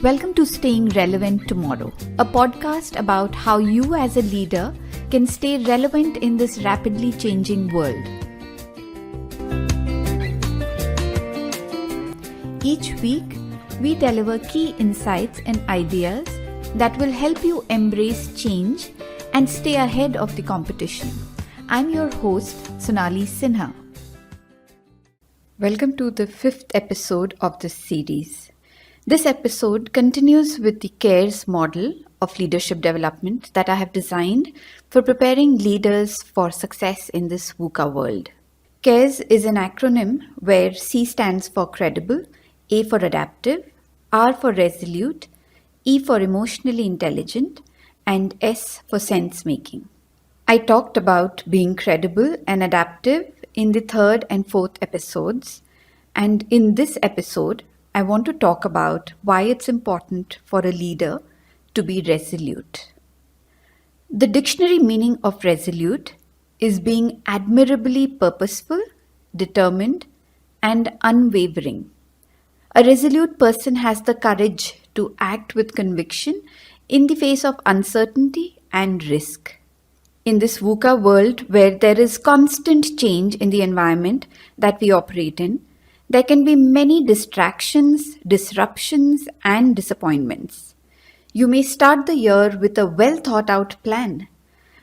Welcome to Staying Relevant Tomorrow, a podcast about how you as a leader can stay relevant in this rapidly changing world. Each week, we deliver key insights and ideas that will help you embrace change and stay ahead of the competition. I'm your host, Sonali Sinha. Welcome to the 5th episode of this series. This episode continues with the CARES model of leadership development that I have designed for preparing leaders for success in this VUCA world. CARES is an acronym where C stands for credible, A for adaptive, R for resolute, E for emotionally intelligent, and S for sense-making. I talked about being credible and adaptive in the 3rd and 4th episodes, and in this episode, I want to talk about why it's important for a leader to be resolute. The dictionary meaning of resolute is being admirably purposeful, determined, and unwavering. A resolute person has the courage to act with conviction in the face of uncertainty and risk. In this VUCA world where there is constant change in the environment that we operate in, there can be many distractions, disruptions, and disappointments. You may start the year with a well-thought-out plan,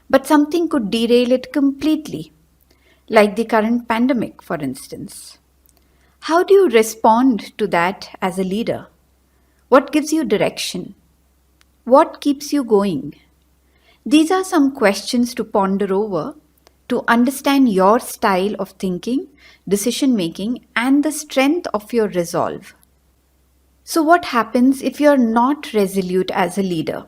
but something could derail it completely, like the current pandemic, for instance. How do you respond to that as a leader? What gives you direction? What keeps you going? These are some questions to ponder over to understand your style of thinking, decision-making, and the strength of your resolve. So what happens if you're not resolute as a leader?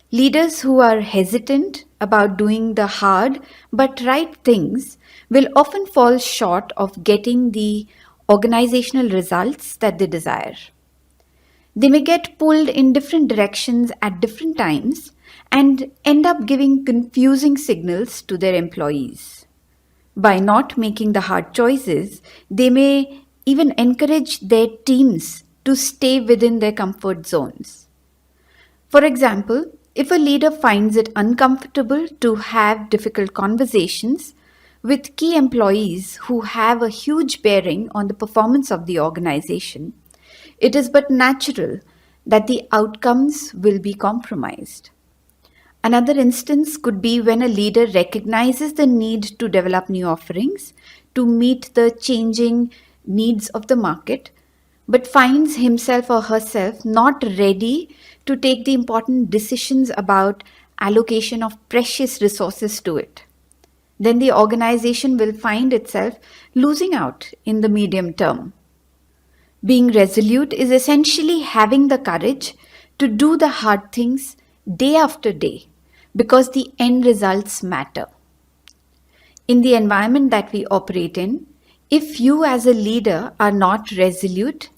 Leaders who are hesitant about doing the hard but right things will often fall short of getting the organizational results that they desire. They may get pulled in different directions at different times and end up giving confusing signals to their employees. By not making the hard choices, they may even encourage their teams to stay within their comfort zones. For example, if a leader finds it uncomfortable to have difficult conversations with key employees who have a huge bearing on the performance of the organization, it is but natural that the outcomes will be compromised. Another instance could be when a leader recognizes the need to develop new offerings to meet the changing needs of the market, but finds himself or herself not ready to take the important decisions about allocation of precious resources to it. Then the organization will find itself losing out in the medium term. Being resolute is essentially having the courage to do the hard things day after day, because the end results matter. In the environment that we operate in, if you as a leader are not resolute,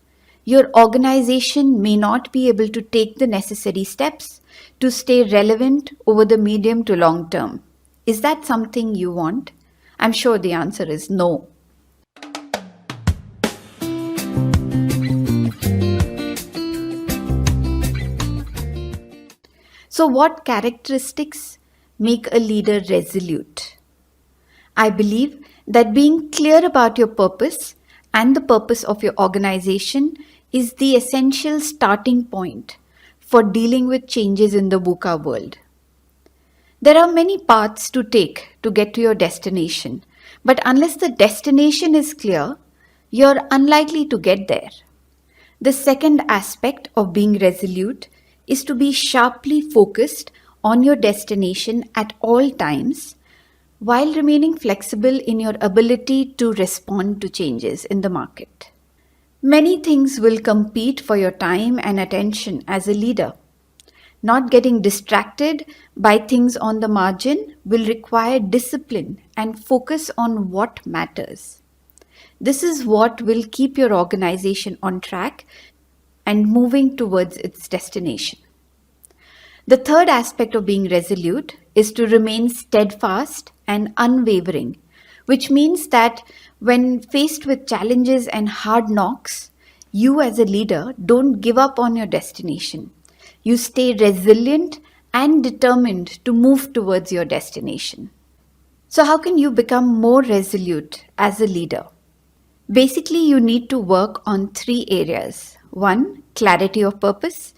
your organization may not be able to take the necessary steps to stay relevant over the medium to long term. Is that something you want? I'm sure the answer is no. So what characteristics make a leader resolute? I believe that being clear about your purpose and the purpose of your organization is the essential starting point for dealing with changes in the VUCA world. There are many paths to take to get to your destination, but unless the destination is clear, you're unlikely to get there. The second aspect of being resolute is to be sharply focused on your destination at all times while remaining flexible in your ability to respond to changes in the market. Many things will compete for your time and attention as a leader. Not getting distracted by things on the margin will require discipline and focus on what matters. This is what will keep your organization on track and moving towards its destination. The third aspect of being resolute is to remain steadfast and unwavering, which means that when faced with challenges and hard knocks, You, as a leader, don't give up on your destination. You stay resilient and determined to move towards your destination. So, how can you become more resolute as a leader? Basically, you need to work on three areas: one, clarity of purpose;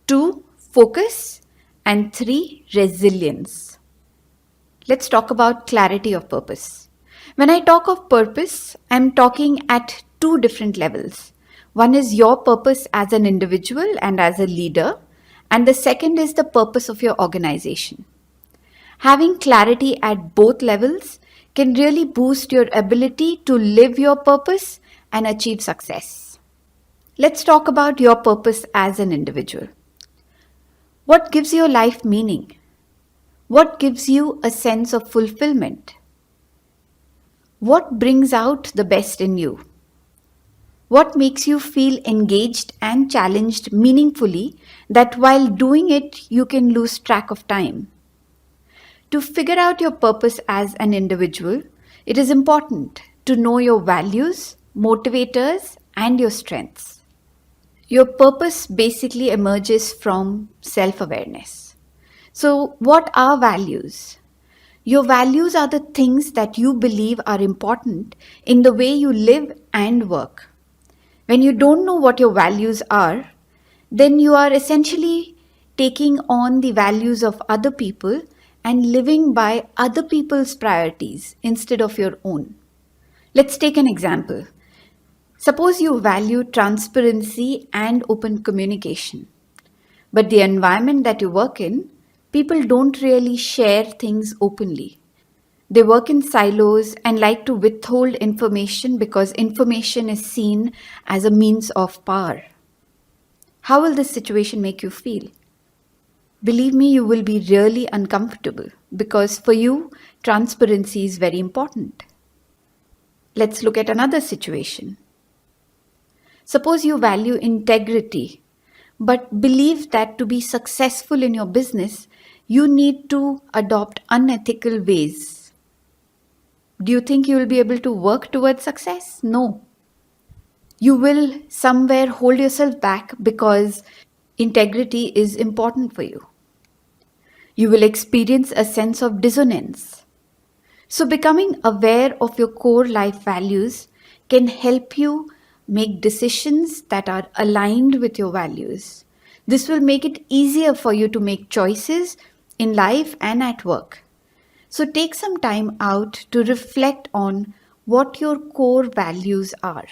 two, focus; and three, resilience. Let's talk about clarity of purpose. When I talk of purpose, I'm talking at two different levels. One is your purpose as an individual and as a leader, and the second is the purpose of your organization. Having clarity at both levels can really boost your ability to live your purpose and achieve success. Let's talk about your purpose as an individual. What gives your life meaning? What gives you a sense of fulfillment? What brings out the best in you? What makes you feel engaged and challenged meaningfully that while doing it you can lose track of time? To figure out your purpose as an individual, it is important to know your values, motivators, and your strengths. Your purpose basically emerges from self-awareness. So, what are values? Your values are the things that you believe are important in the way you live and work. When you don't know what your values are, then you are essentially taking on the values of other people and living by other people's priorities instead of your own. Let's take an example. Suppose you value transparency and open communication, but the environment that you work in, people don't really share things openly. They work in silos and like to withhold information because information is seen as a means of power. How will this situation make you feel? Believe me, you will be really uncomfortable because for you, transparency is very important. Let's look at another situation. Suppose you value integrity, but believe that to be successful in your business, you need to adopt unethical ways. Do you think you will be able to work towards success? No. You will somewhere hold yourself back because integrity is important for you. You will experience a sense of dissonance. So, becoming aware of your core life values can help you make decisions that are aligned with your values. This will make it easier for you to make choices in life and at work. So, take some time out to reflect on what your core values are.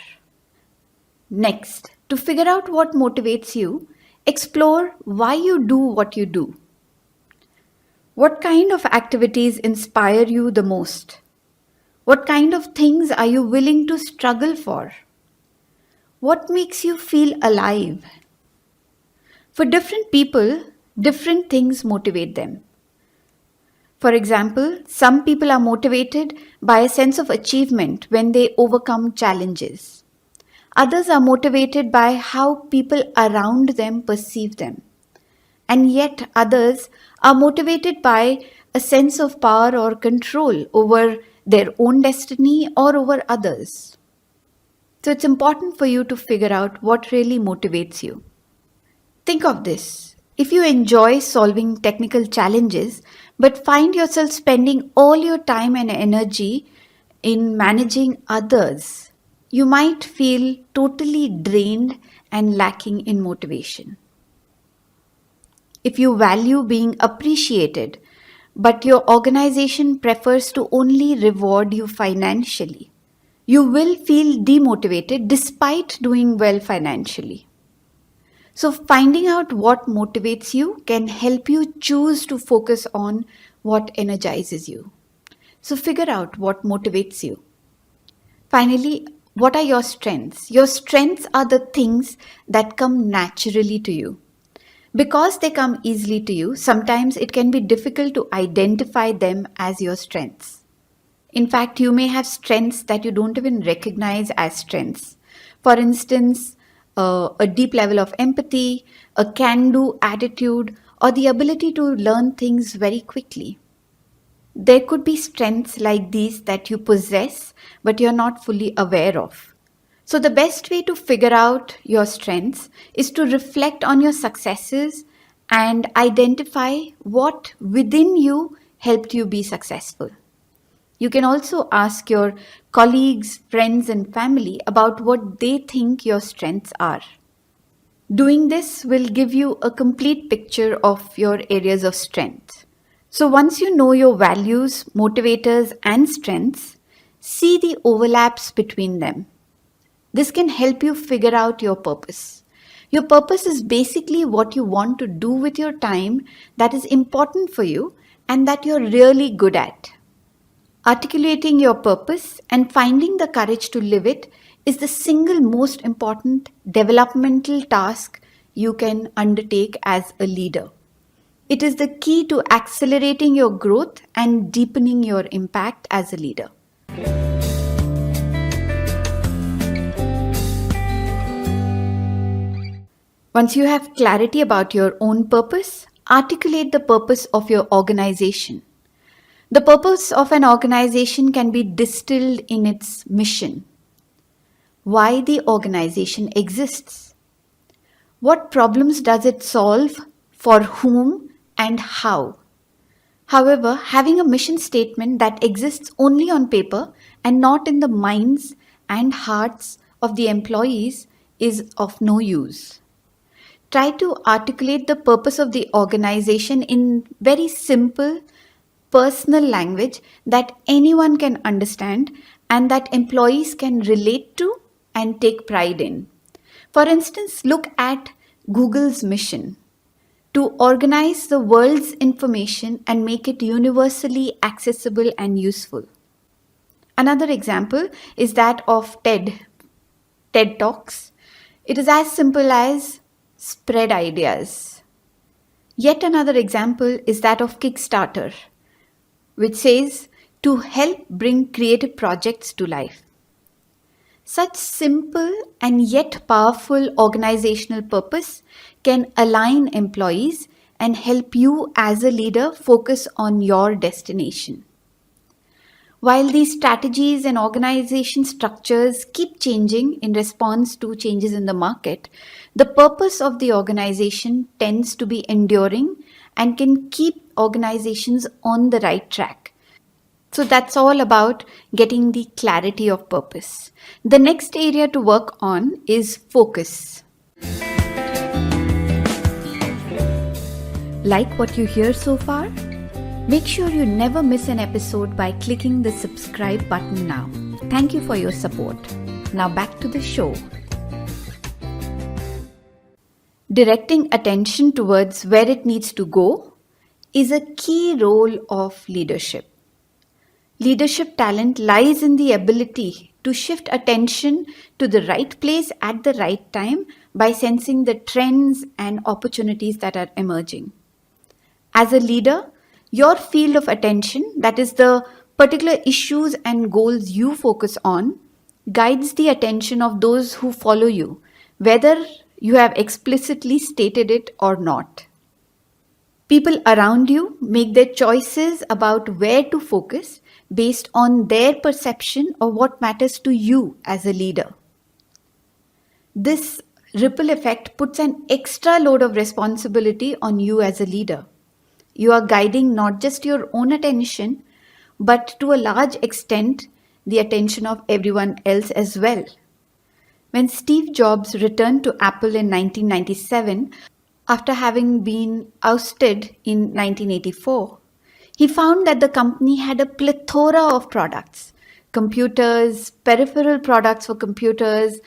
Next, to figure out what motivates you, explore why you do what you do. What kind of activities inspire you the most? What kind of things are you willing to struggle for? What makes you feel alive? For different people, different things motivate them. For example, some people are motivated by a sense of achievement when they overcome challenges. Others are motivated by how people around them perceive them. And yet others are motivated by a sense of power or control over their own destiny or over others. So it's important for you to figure out what really motivates you. Think of this. If you enjoy solving technical challenges but find yourself spending all your time and energy in managing others, you might feel totally drained and lacking in motivation. If you value being appreciated, but your organization prefers to only reward you financially, you will feel demotivated despite doing well financially. So, finding out what motivates you can help you choose to focus on what energizes you. So, figure out what motivates you. Finally, what are your strengths? Your strengths are the things that come naturally to you. Because they come easily to you, sometimes it can be difficult to identify them as your strengths. In fact, you may have strengths that you don't even recognize as strengths. For instance, a deep level of empathy, a can-do attitude, or the ability to learn things very quickly. There could be strengths like these that you possess, but you're not fully aware of. So, the best way to figure out your strengths is to reflect on your successes and identify what within you helped you be successful. You can also ask your colleagues, friends, and family about what they think your strengths are. Doing this will give you a complete picture of your areas of strength. So, once you know your values, motivators, and strengths, see the overlaps between them. This can help you figure out your purpose. Your purpose is basically what you want to do with your time that is important for you and that you're really good at. Articulating your purpose and finding the courage to live it is the single most important developmental task you can undertake as a leader. It is the key to accelerating your growth and deepening your impact as a leader. Once you have clarity about your own purpose, articulate the purpose of your organization. The purpose of an organization can be distilled in its mission. Why the organization exists. What problems does it solve, for whom, and how? However, having a mission statement that exists only on paper and not in the minds and hearts of the employees is of no use. Try to articulate the purpose of the organization in very simple, personal language that anyone can understand and that employees can relate to and take pride in. For instance, look at Google's mission to organize the world's information and make it universally accessible and useful. Another example is that of TED Talks. It is as simple as spread ideas. Yet another example is that of Kickstarter, which says to help bring creative projects to life. Such simple and yet powerful organizational purpose can align employees and help you as a leader focus on your destination. While these strategies and organization structures keep changing in response to changes in the market, the purpose of the organization tends to be enduring and can keep organizations on the right track. So that's all about getting the clarity of purpose. The next area to work on is focus. Like what you hear so far? Make sure you never miss an episode by clicking the subscribe button now. Thank you for your support. Now back to the show. Directing attention towards where it needs to go is a key role of leadership. Leadership talent lies in the ability to shift attention to the right place at the right time by sensing the trends and opportunities that are emerging. As a leader, your field of attention, that is the particular issues and goals you focus on, guides the attention of those who follow you, whether you have explicitly stated it or not. People around you make their choices about where to focus based on their perception of what matters to you as a leader. This ripple effect puts an extra load of responsibility on you as a leader. You are guiding not just your own attention, but to a large extent, the attention of everyone else as well. When Steve Jobs returned to Apple in 1997, after having been ousted in 1984, he found that the company had a plethora of products, computers, peripheral products for computers,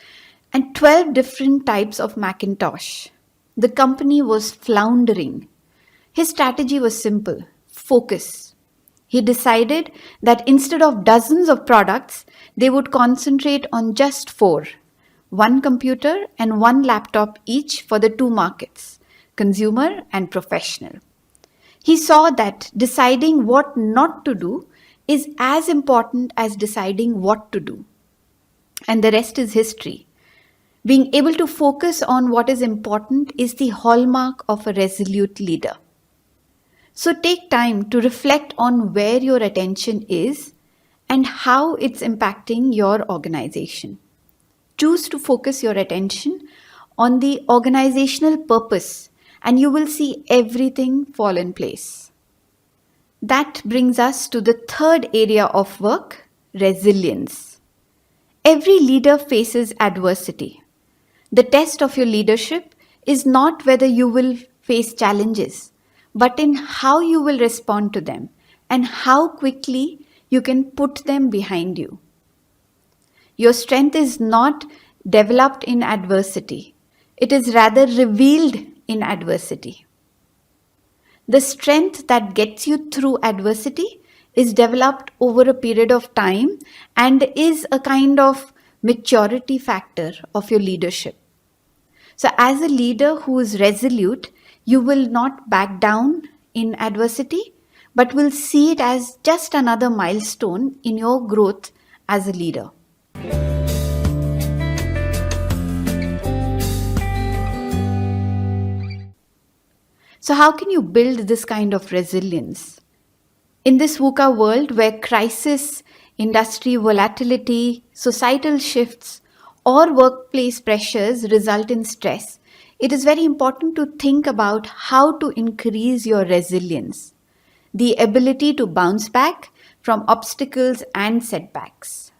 and 12 different types of Macintosh. The company was floundering. His strategy was simple: focus. He decided that instead of dozens of products, they would concentrate on just 4, one computer and one laptop each for the 2 markets, consumer and professional. He saw that deciding what not to do is as important as deciding what to do. And the rest is history. Being able to focus on what is important is the hallmark of a resolute leader. So take time to reflect on where your attention is and how it's impacting your organization. choose to focus your attention on the organizational purpose, and you will see everything fall in place. That brings us to the third area of work, resilience. Every leader faces adversity. The test of your leadership is not whether you will face challenges, but in how you will respond to them and how quickly you can put them behind you. Your strength is not developed in adversity, it is rather revealed in adversity. The strength that gets you through adversity is developed over a period of time and is a kind of maturity factor of your leadership. So, as a leader who is resolute, you will not back down in adversity, but will see it as just another milestone in your growth as a leader. So, how can you build this kind of resilience? In this VUCA world where crisis, industry volatility, societal shifts, or workplace pressures result in stress, it is very important to think about how to increase your resilience, the ability to bounce back from obstacles and setbacks.